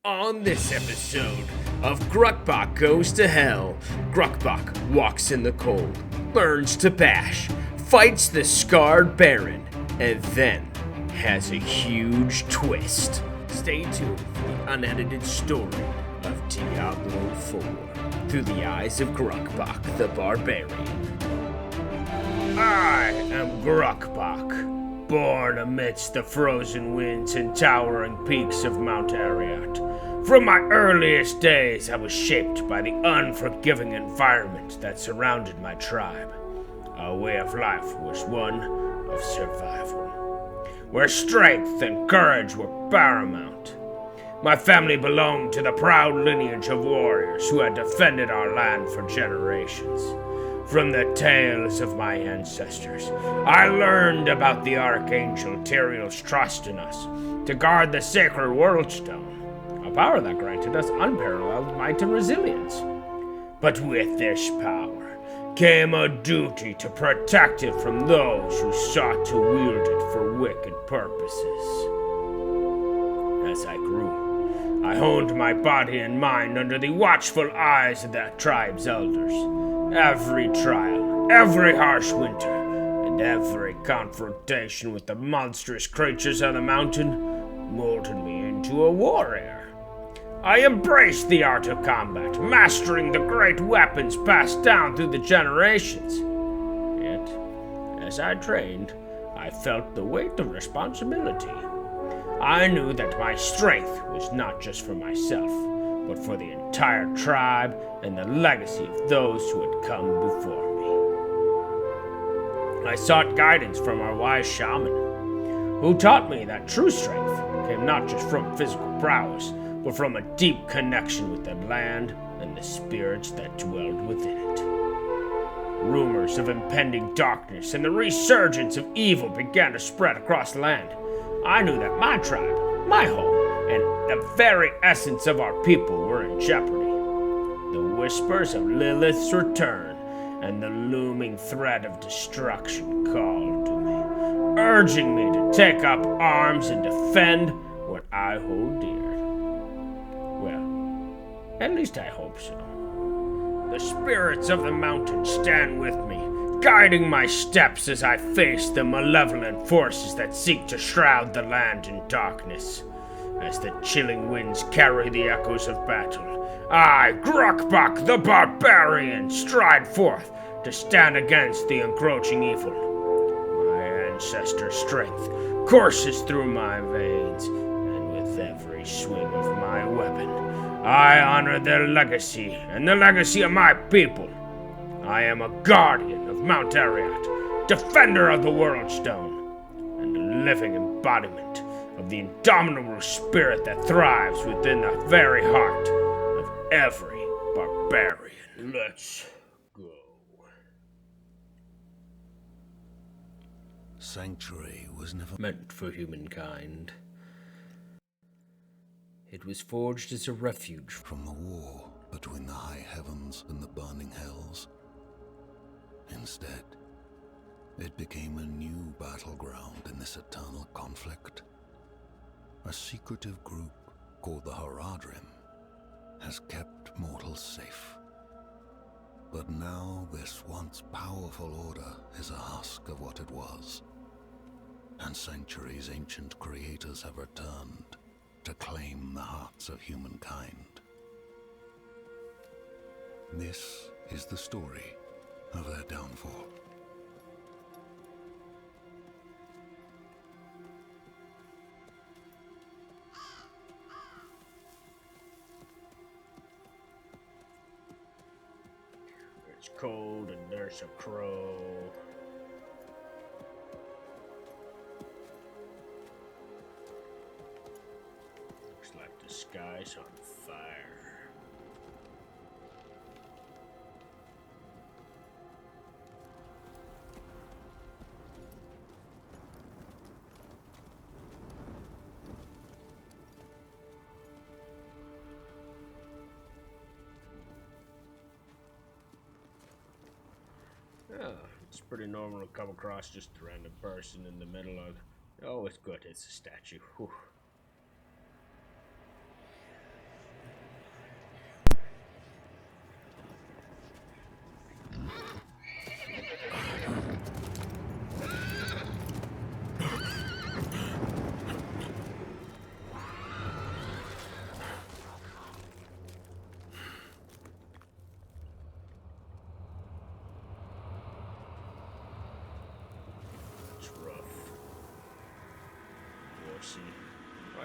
On this episode of Grukkbok Goes to Hell, Grukkbok walks in the cold, learns to bash, fights the scarred Baron, and then has a huge twist. Stay tuned for the unedited story of Diablo 4 through the eyes of Grukkbok the barbarian. I am Grukkbok, born amidst the frozen winds and towering peaks of Mount Arreat. From my earliest days, I was shaped by the unforgiving environment that surrounded my tribe. Our way of life was one of survival, where strength and courage were paramount. My family belonged to the proud lineage of warriors who had defended our land for generations. From the tales of my ancestors, I learned about the Archangel Tyrael's trust in us to guard the sacred World Stone, a power that granted us unparalleled might and resilience. But with this power came a duty to protect it from those who sought to wield it for wicked purposes. As I grew, I honed my body and mind under the watchful eyes of that tribe's elders. Every trial, every harsh winter, and every confrontation with the monstrous creatures of the mountain molded me into a warrior. I embraced the art of combat, mastering the great weapons passed down through the generations. Yet, as I trained, I felt the weight of responsibility. I knew that my strength was not just for myself, but for the entire tribe and the legacy of those who had come before me. I sought guidance from our wise shaman, who taught me that true strength came not just from physical prowess, but from a deep connection with the land and the spirits that dwelled within it. Rumors of impending darkness and the resurgence of evil began to spread across the land. I knew that my tribe, my home, and the very essence of our people were in jeopardy. The whispers of Lilith's return and the looming threat of destruction called to me, urging me to take up arms and defend what I hold dear. Well, at least I hope so. The spirits of the mountain stand with me, guiding my steps as I face the malevolent forces that seek to shroud the land in darkness. As the chilling winds carry the echoes of battle, I, Grukkbok the barbarian, stride forth to stand against the encroaching evil. My ancestor strength courses through my veins, and with every swing of my weapon, I honor their legacy and the legacy of my people. I am a guardian of Mount Arreat, defender of the World Stone, and a living embodiment of the indomitable spirit that thrives within the very heart of every barbarian. Let's go. Sanctuary was never meant for humankind. It was forged as a refuge from the war between the high heavens and the burning hells. Instead, it became a new battleground in this eternal conflict. A secretive group called the Haradrim has kept mortals safe. But now this once powerful order is a husk of what it was, and Sanctuary's ancient creators have returned to claim the hearts of humankind. This is the story of their downfall. It's cold and there's a crow. Looks like the sky's on fire. Oh, it's pretty normal to come across just a random person in the middle of... Oh, it's good. It's a statue. Whew.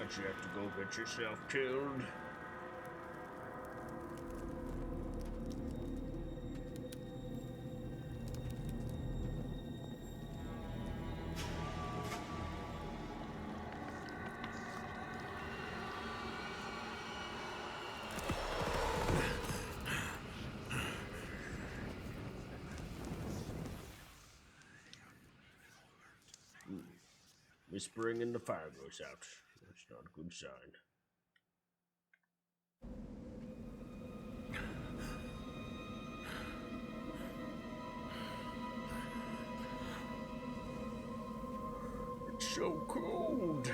Why'd you have to go get yourself killed? Whispering and the fire goes out. That's not a good sign. It's so cold.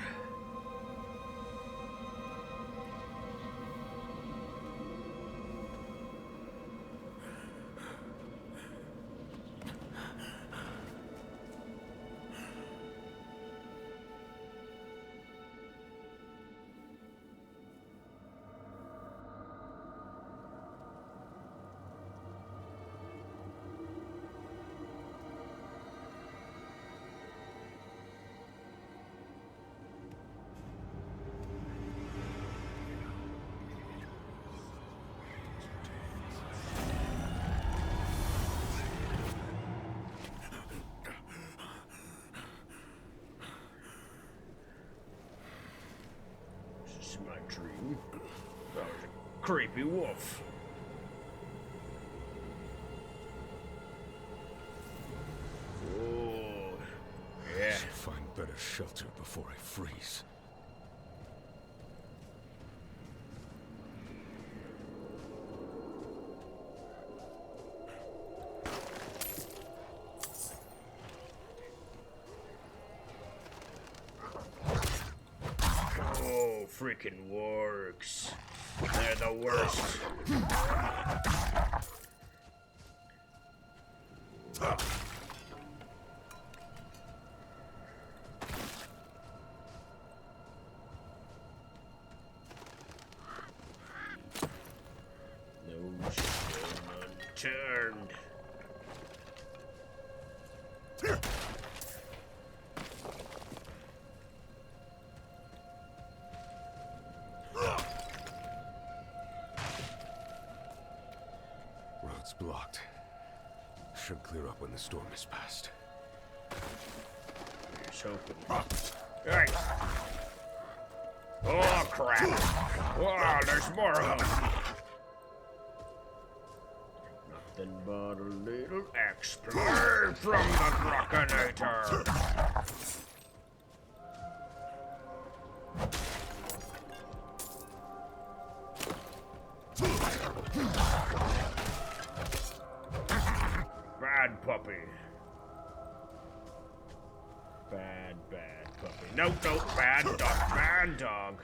This is my dream. That was a creepy wolf. Oh, yeah. I should find better shelter before I freeze. Oh, freaking wargs. They're the worst. No stone unturned. Road's blocked. Should clear up when the storm is past. Here's hoping. Hey! Oh, crap! Oh, there's more of them! Nothing but a little explode from the Grukkinator! Bad puppy. Bad puppy. No, bad dog, bad dog.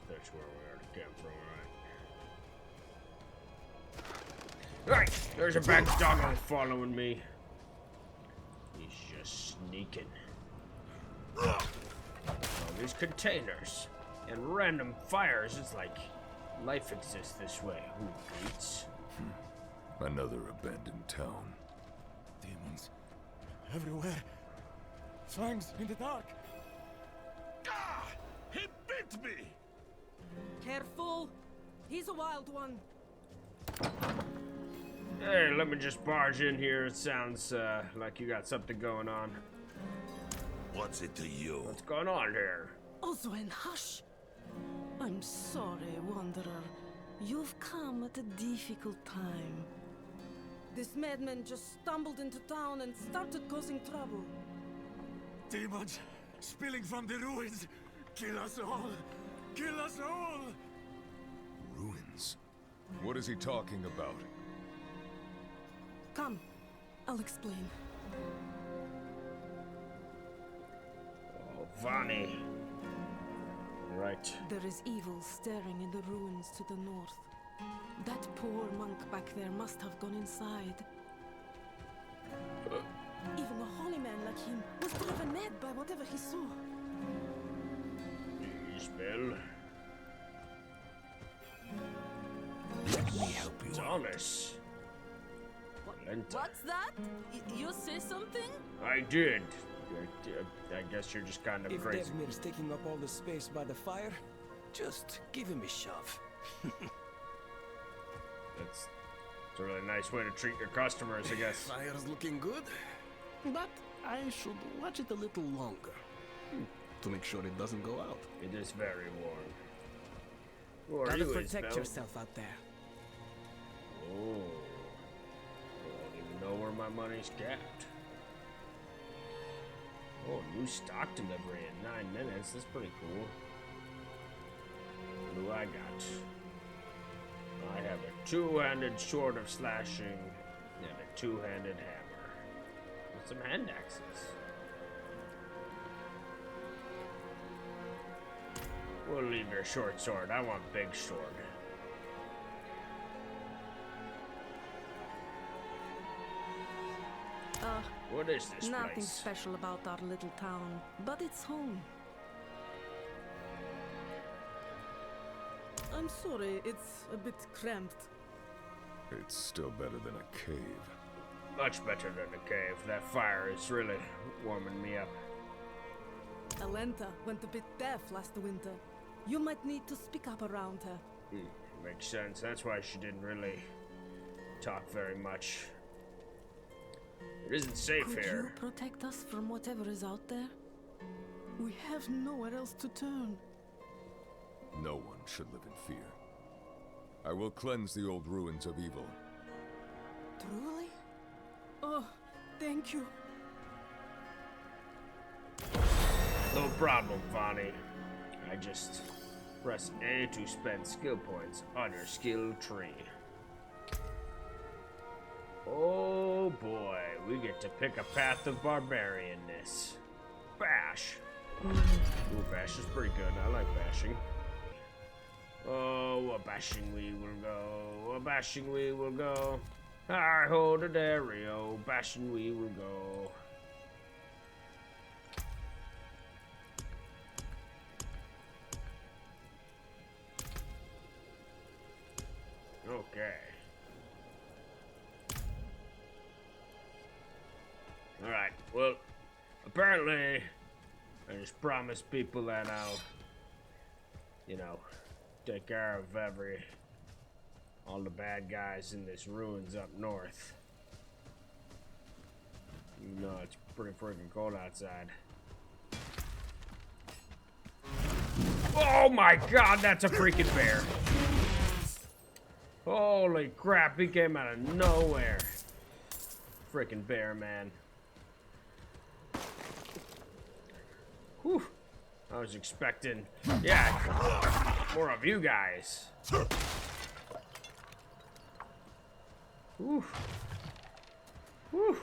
That's where we are to camp from, right? Right, there's a bad doggo following me. He's just sneaking. All these containers and random fires. It's like life exists this way. Who eats? Another abandoned town. Demons everywhere. Fangs in the dark. Ah! He bit me! Careful! He's a wild one. Hey, let me just barge in here. It sounds like you got something going on. What's it to you? What's going on here? Oswin, hush! I'm sorry, Wanderer. You've come at a difficult time. This madman just stumbled into town and started causing trouble. Demons spilling from the ruins. Kill us all! Kill us all! Ruins? What is he talking about? Come, I'll explain. Oh, Vani. Right. There is evil staring in the ruins to the north. That poor monk back there must have gone inside. Even a holy man like him was driven mad by whatever he saw. Spell. Let me help you. Thomas. Lenta. What's that? You say something? I did. I guess you're just kind of If crazy. Devmir's taking up all the space by the fire, just give him a shove. It's a really nice way to treat your customers, I guess. Fire's looking good, but I should watch it a little longer to make sure it doesn't go out. It is very warm. Who are Gotta you, protect Isabel? yourself out there. Oh. I don't even know where my money's kept. Oh, new stock delivery in 9 minutes. That's pretty cool. What do I got? I have a two-handed sword of slashing and a two-handed hammer. With some hand axes. We'll leave your short sword. I want big sword. What is this Nothing place? special about our little town, but it's home. I'm sorry, it's a bit cramped. It's still better than a cave. Much better than a cave. That fire is really warming me up. Alenta went a bit deaf last winter. You might need to speak up around her. Makes sense. That's why she didn't really talk very much. It isn't safe Could here. you protect us from whatever is out there? We have nowhere else to turn. No one should live in fear. I will cleanse the old ruins of evil. Truly? Oh, thank you. No problem, Vonnie. I just press A to spend skill points on your skill tree. Oh boy, we get to pick a path of barbarianness. Bash. Ooh, bash is pretty good. I like bashing. Oh, a bashing we will go. A bashing we will go. I hold a Dario. Bashing we will go. Okay. Alright, well, apparently, I just promised people that I'll, you know, take care of all the bad guys in this ruins up north. You know, it's pretty freaking cold outside. Oh my god, that's a freaking bear! Holy crap, he came out of nowhere. Freaking bear, man. Whew. I was expecting, yeah, more of you guys. Whew. Whew.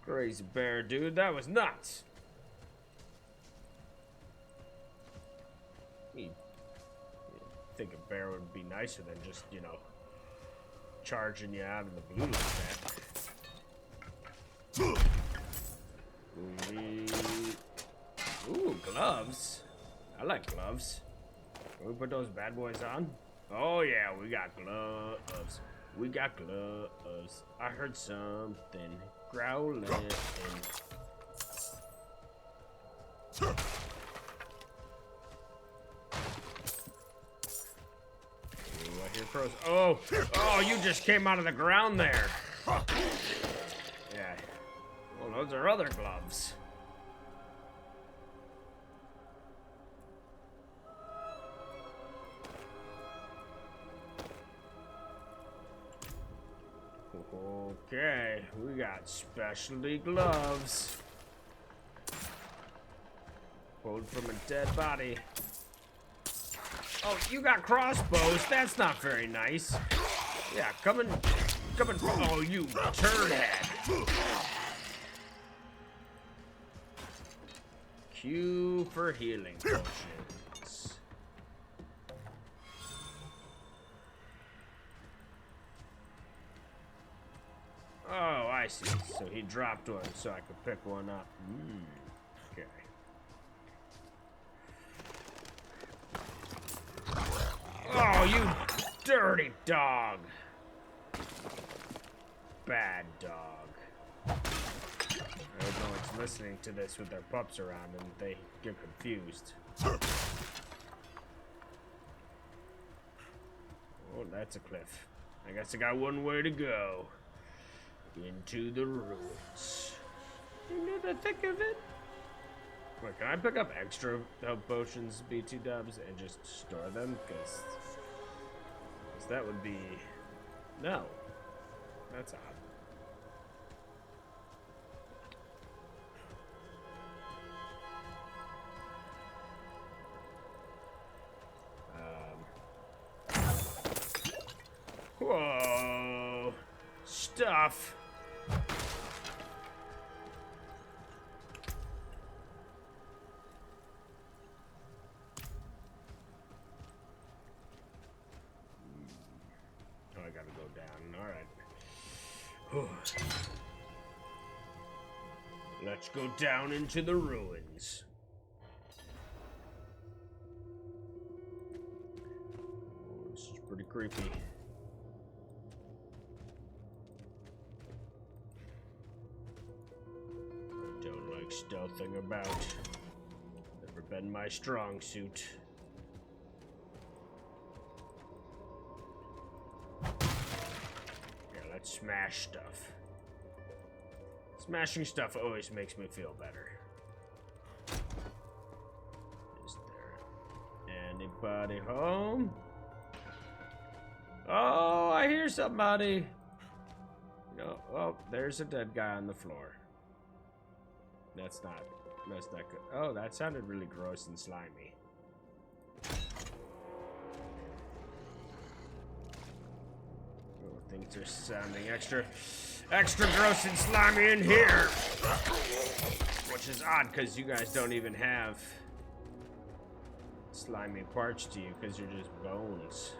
Crazy bear, dude. That was nuts. You'd think a bear would be nicer than just, you know, charging you out of the blue like that. Ooh, gloves. I like gloves. Can we put those bad boys on? Oh yeah, we got gloves. We got gloves. I heard something growling. Ooh, I hear crows. Oh, oh, you just came out of the ground there. Yeah. Well, those are other gloves. Okay, we got specialty gloves. Pulled from a dead body. Oh, you got crossbows? That's not very nice. Yeah, come and. Oh, you turd head. Q for healing potions. Oh, I see. So he dropped one so I could pick one up. Okay. Oh, you Dirty dog. Bad dog. Everyone's listening to this with their pups around and they get confused. Oh, that's a cliff. I guess I got one way to go. Into the ruins. Into the thick of it. Wait, can I pick up extra health potions, B2 dubs, and just store them? Because that would be... No. That's odd. Whoa. Stuff. Oh, I gotta go down. Alright. Let's go down into the ruins. Oh, this is pretty creepy. Don't like stealthing about. Never been my strong suit. Let's smash stuff. Smashing stuff always makes me feel better. Is there anybody home? Oh, I hear somebody. No, oh, there's a dead guy on the floor. That's not good. Oh, that sounded really gross and slimy. Things are sounding extra gross and slimy in here. Which is odd, because you guys don't even have slimy parts to you, because you're just bones.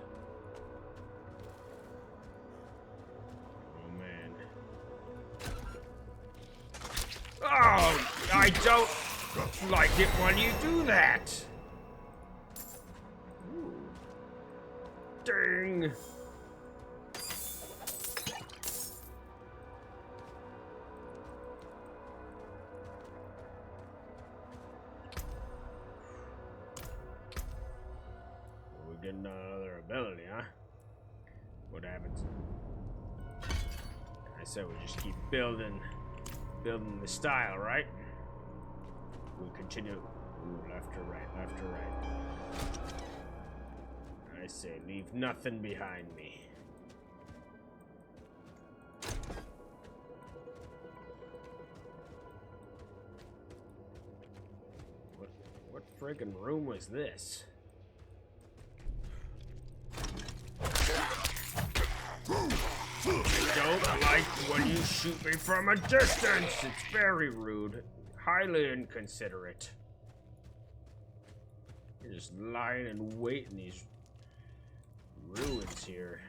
Oh, man. Oh, I don't like it when you do that. Ooh. Dang. Getting another ability, huh? What happens? I said we just keep building the style, right? We continue. Ooh, left to right, left to right. I say leave nothing behind me. What friggin' room was this? Don't like when you shoot me from a distance. It's very rude. Highly inconsiderate. You're just lying in wait in these ruins here.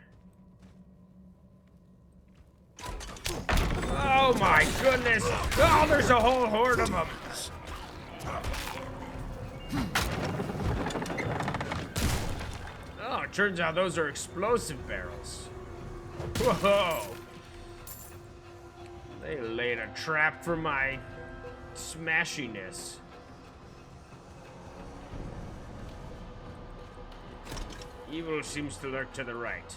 Oh my goodness! Oh, there's a whole horde of them! Oh, it turns out those are explosive barrels. Whoa! They laid a trap for my smashiness. Evil seems to lurk to the right.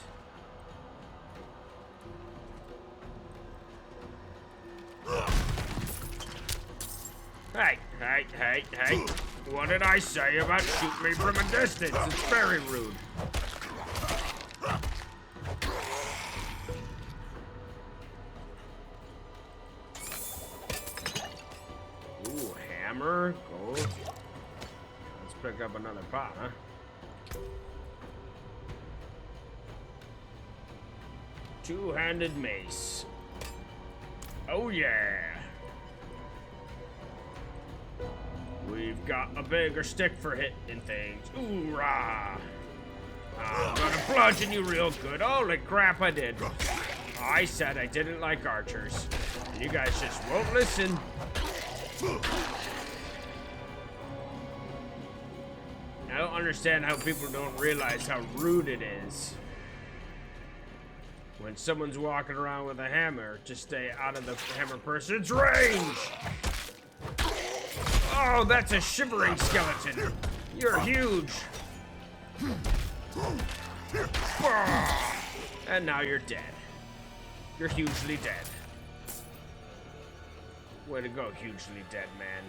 Hey. What did I say about shoot me from a distance? It's very rude. Ooh, hammer, gold. Let's pick up another pot, huh? Two-handed mace. Oh yeah. We've got a bigger stick for hitting things. Ooh-rah! I'm gonna bludgeon you real good. Holy crap, I did. I said I didn't like archers. And you guys just won't listen. I don't understand how people don't realize how rude it is When someone's walking around with a hammer, just stay out of the hammer person's range! Oh, that's a shivering skeleton! You're huge! And now you're dead. You're hugely dead. Way to go, hugely dead man.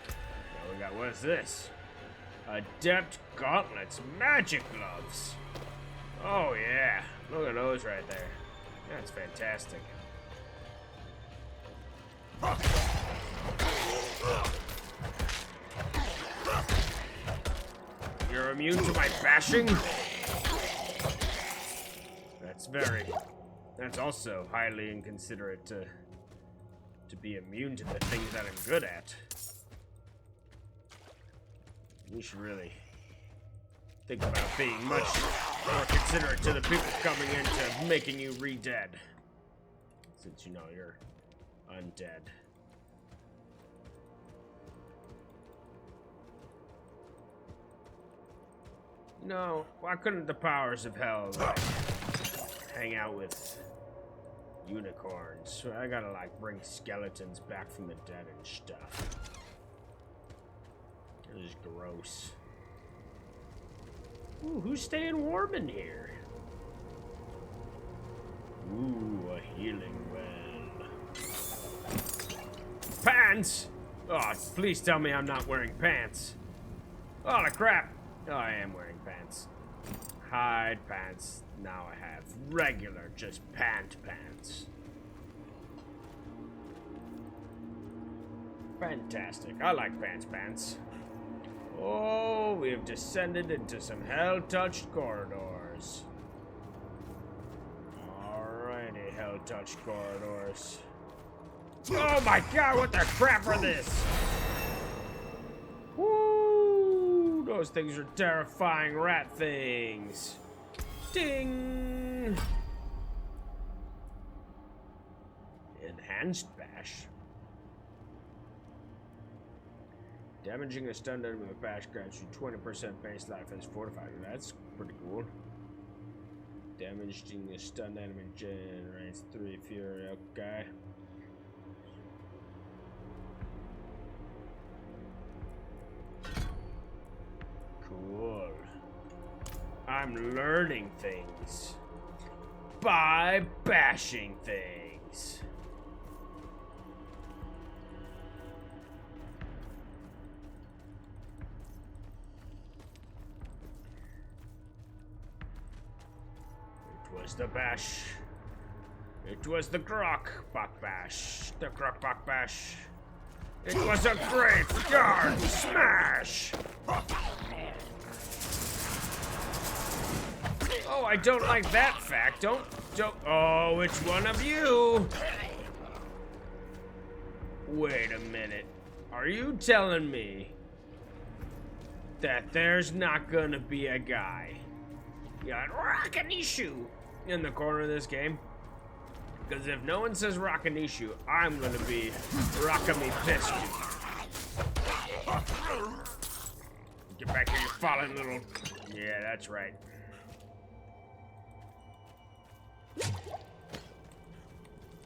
Now we got, what's this? Adept gauntlets, magic gloves. Oh yeah, look at those right there. That's fantastic. You're immune to my bashing? That's also highly inconsiderate to be immune to the things that I'm good at. We should really think about being much more considerate to the people coming into making you re-dead. Since you know you're undead. No, why couldn't the powers of hell like, hang out with unicorns? I gotta like bring skeletons back from the dead and stuff. This is gross. Ooh, who's staying warm in here? Ooh, a healing well. Pants! Oh, please tell me I'm not wearing pants. Oh, the crap! Oh, I am wearing pants. Hide pants. Now I have regular, just pants. Fantastic. I like pants. Oh, we have descended into some hell-touched corridors. Alrighty, hell-touched corridors. Oh my god, what the crap are this? Woo! Those things are terrifying rat things. Ding! Enhanced bash. Damaging a stunned enemy with bash grants you 20% base life as fortified. That's pretty cool. Damaging a stunned enemy generates 3 fury. Okay. Cool. I'm learning things by bashing things. It was the bash. It was the Grukkbok bash. The Grukkbok bash. It was a graveyard smash. Oh, I don't like that fact. Don't. Oh, which one of you? Wait a minute. Are you telling me that there's not gonna be a guy got Rakanishu in the corner of this game? Because if no one says Rakanishu, I'm gonna be Rakami pissed. Get back here, you fallen little. Yeah, that's right.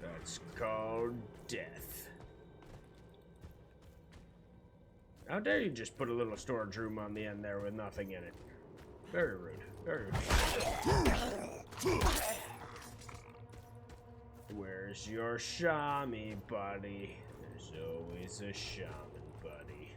That's called death. How dare you just put a little storage room on the end there with nothing in it? Very rude. Very rude. Where's your shami, buddy? There's always a shaman, buddy.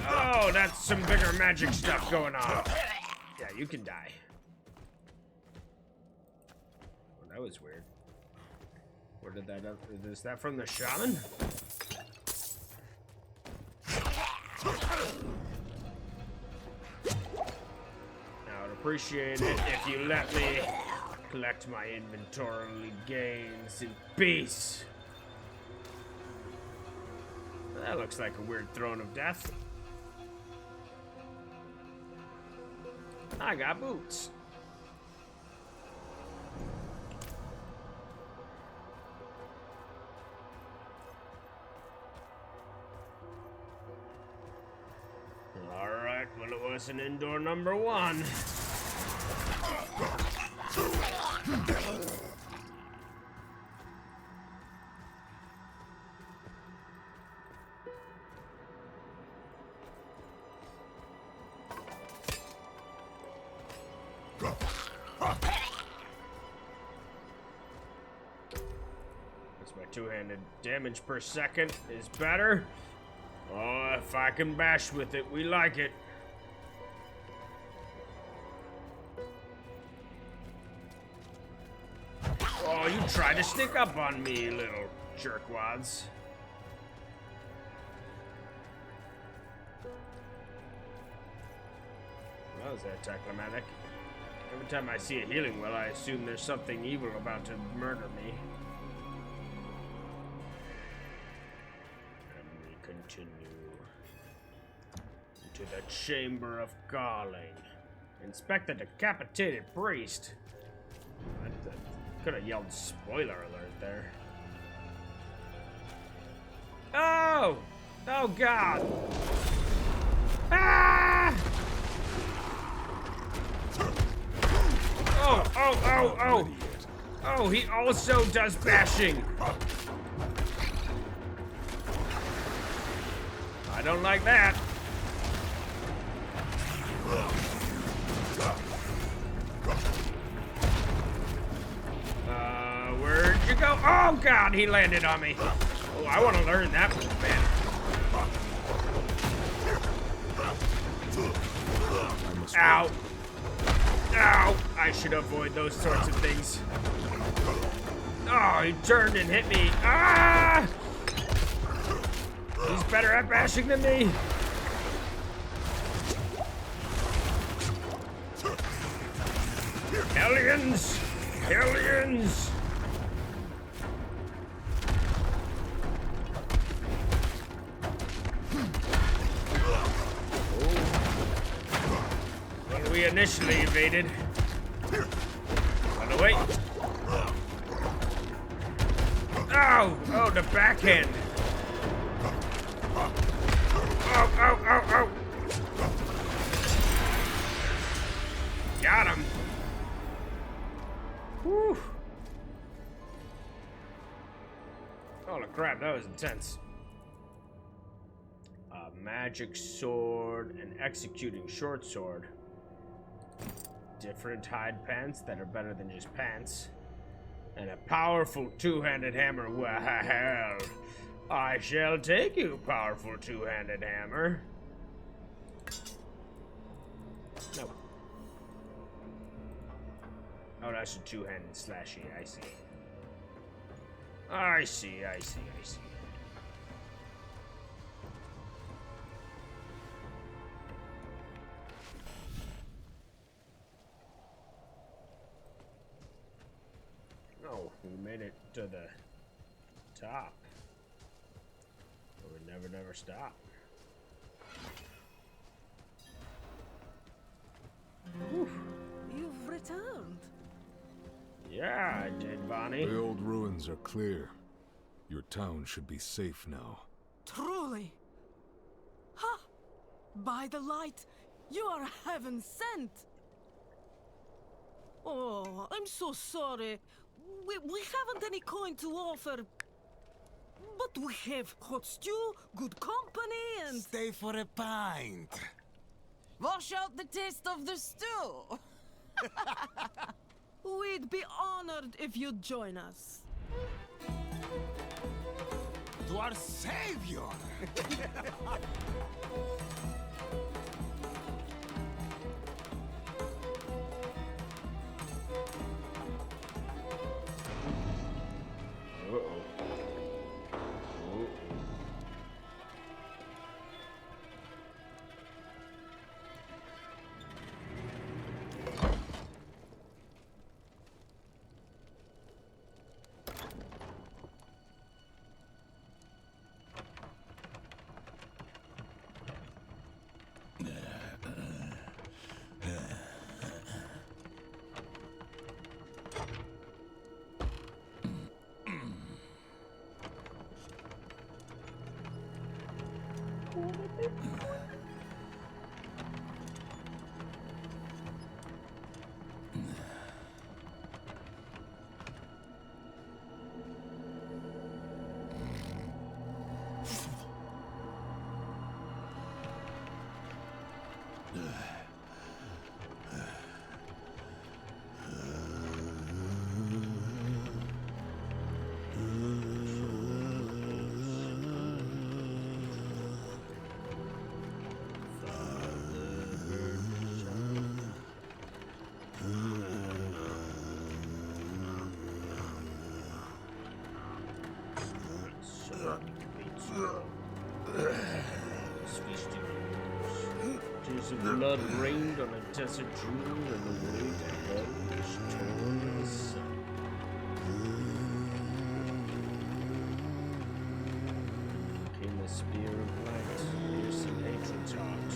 Oh, that's some bigger magic stuff going on. Yeah, you can die. Oh, that was weird. Where did that up? Is that from the shaman? I would appreciate it if you let me collect my inventory gains in peace. That looks like a weird throne of death. I got boots. us an indoor number 1. My two-handed damage per second is better. Oh, if I can bash with it, we like it. Oh, you tried to sneak up on me, little jerkwads. That was anticlimactic. Every time I see a healing well, I assume there's something evil about to murder me. Continue to the Chamber of Galling. Inspect the decapitated priest. I could have yelled spoiler alert there. Oh! Oh God! Ah! Oh! Oh! Oh! Oh! Oh! He also does bashing. I don't like that. Where'd you go? Oh God, he landed on me. Oh, I want to learn that move, man. Ow. Ow. I should avoid those sorts of things. Oh, he turned and hit me. Ah! He's better at bashing than me. Hellions! Hellions! Well, we initially evaded. By the way. Oh! Oh, the backhand. Oh, oh, oh, oh. Got him. Whew. Holy crap, that was intense. A magic sword, an executing short sword. Different hide pants that are better than just pants. And a powerful two-handed hammer. Well, I shall take you, powerful two-handed hammer. No. Oh, that's a two-handed slashy. I see. I see, I see, I see. Oh, we made it to the top. But we never stop. Whew. You've returned. Yeah, I did, Bonnie. The old ruins are clear. Your town should be safe now. Truly. Ha! By the light, you are heaven sent. Oh, I'm so sorry. We haven't any coin to offer. But we have hot stew, good company, and... Stay for a pint. Wash out the taste of the stew. We'd be honored if you'd join us. To our savior. Tears of blood rained on a desert dream, and the way to hell was torn in the sun. Came the spear of light, piercing hatred's heart.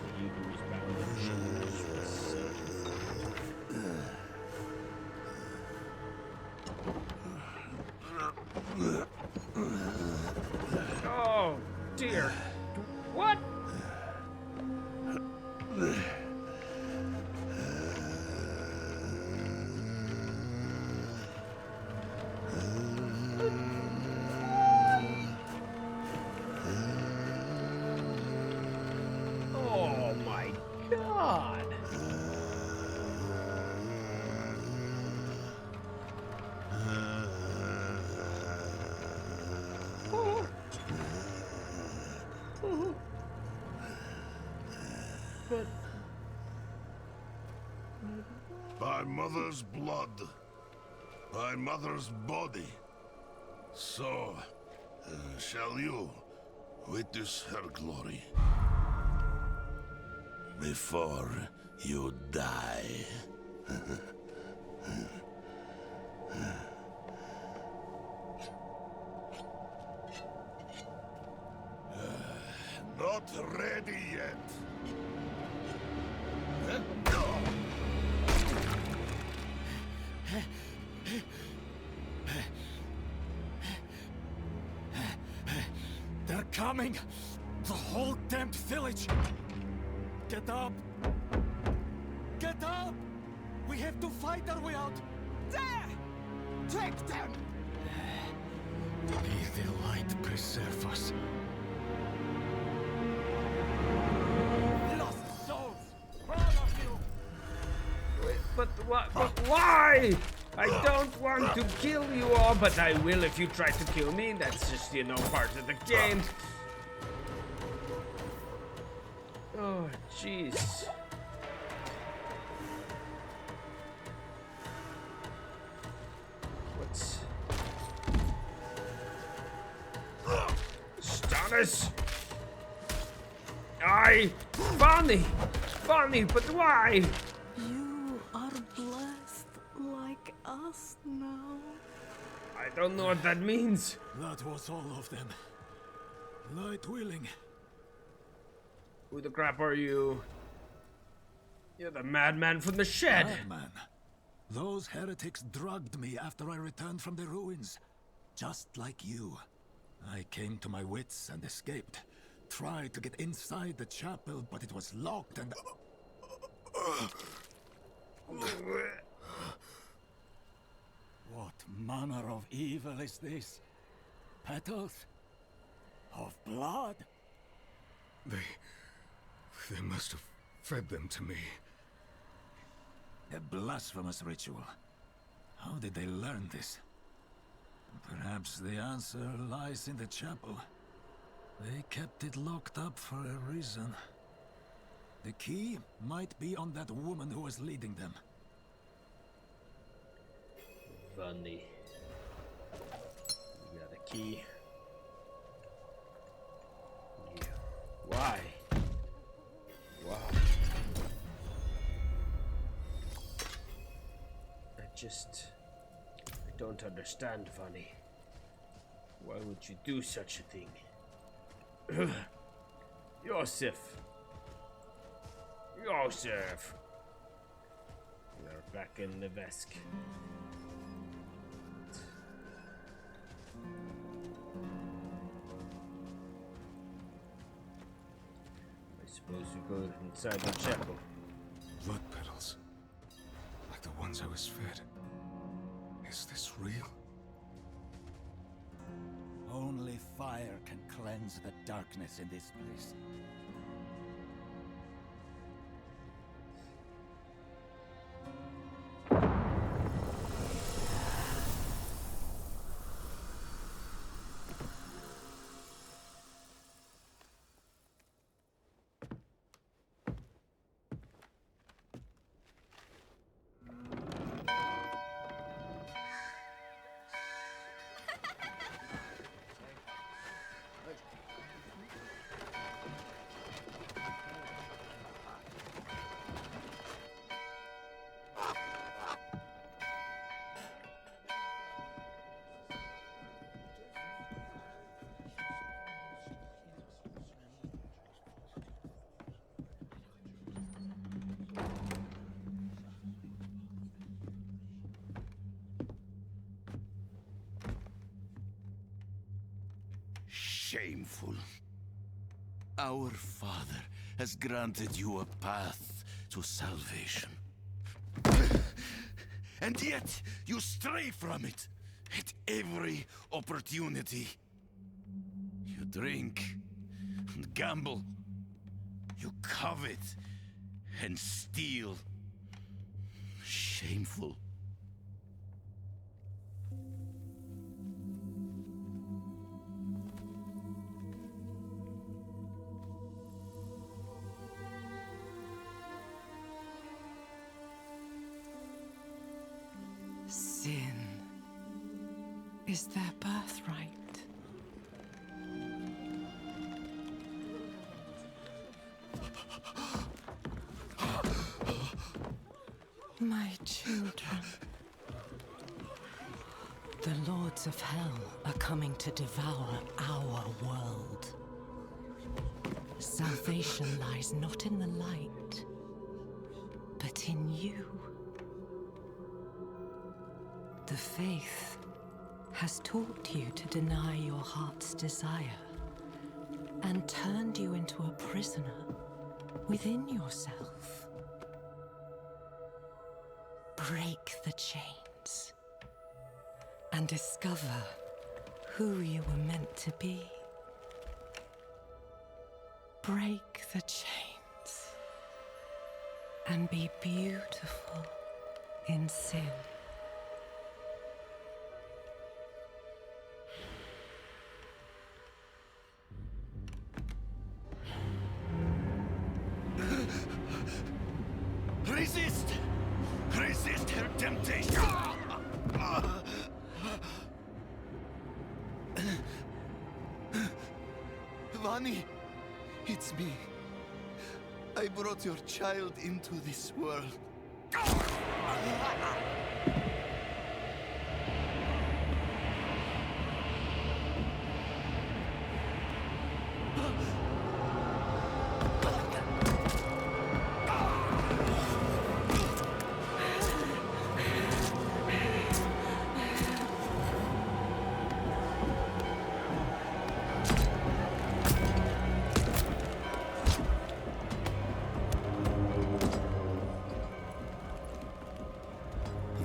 The Hebrews bound in chains with certain. Oh dear! What? Oh my God! But By mother's blood, by mother's body, so shall you witness her glory before you die. Not ready yet. They're coming! The whole damned village! Get up! Get up! We have to fight our way out! There! Take them! May the light preserve us. Lost souls! All of you! wait, but why? I don't want to kill you all, but I will if you try to kill me. That's just, you know, part of the game. Oh, jeez. What's... Stannis! Bonnie, but why? You are blessed like us now. I don't know what that means. That was all of them. Light willing. Who the crap are you? You're the madman from the shed. Madman. Those heretics drugged me after I returned from the ruins. Just like you. I came to my wits and escaped. Tried to get inside the chapel, but it was locked and... What manner of evil is this? Petals? Of blood? They must have fed them to me. A blasphemous ritual. How did they learn this? Perhaps the answer lies in the chapel. They kept it locked up for a reason. The key might be on that woman who was leading them. Funny. You got a key. Yeah. Why? Wow. I don't understand, Funny. Why would you do such a thing? Yosef! We are back in Nevesk. I suppose we go inside the chapel. Blood petals. Like the ones I was fed. Is this real? Only fire can cleanse the darkness in this place. shameful. Our Father has granted you a path to salvation. And yet, you stray from it at every opportunity. You drink and gamble. You covet and steal. Shameful. Sin is their birthright. My children. The lords of hell are coming to devour our world. Salvation lies not in the light, but in you. The faith has taught you to deny your heart's desire and turned you into a prisoner within yourself. Break the chains and discover who you were meant to be. Break the chains and be beautiful in sin. Resist! Resist her temptation! Vani, it's me. I brought your child into this world.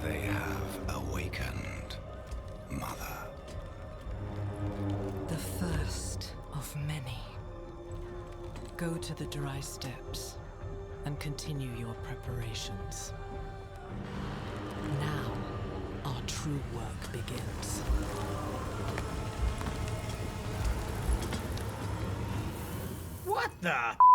They have awakened, Mother. The first of many. Go to the dry steps and continue your preparations. Now, our true work begins. What the?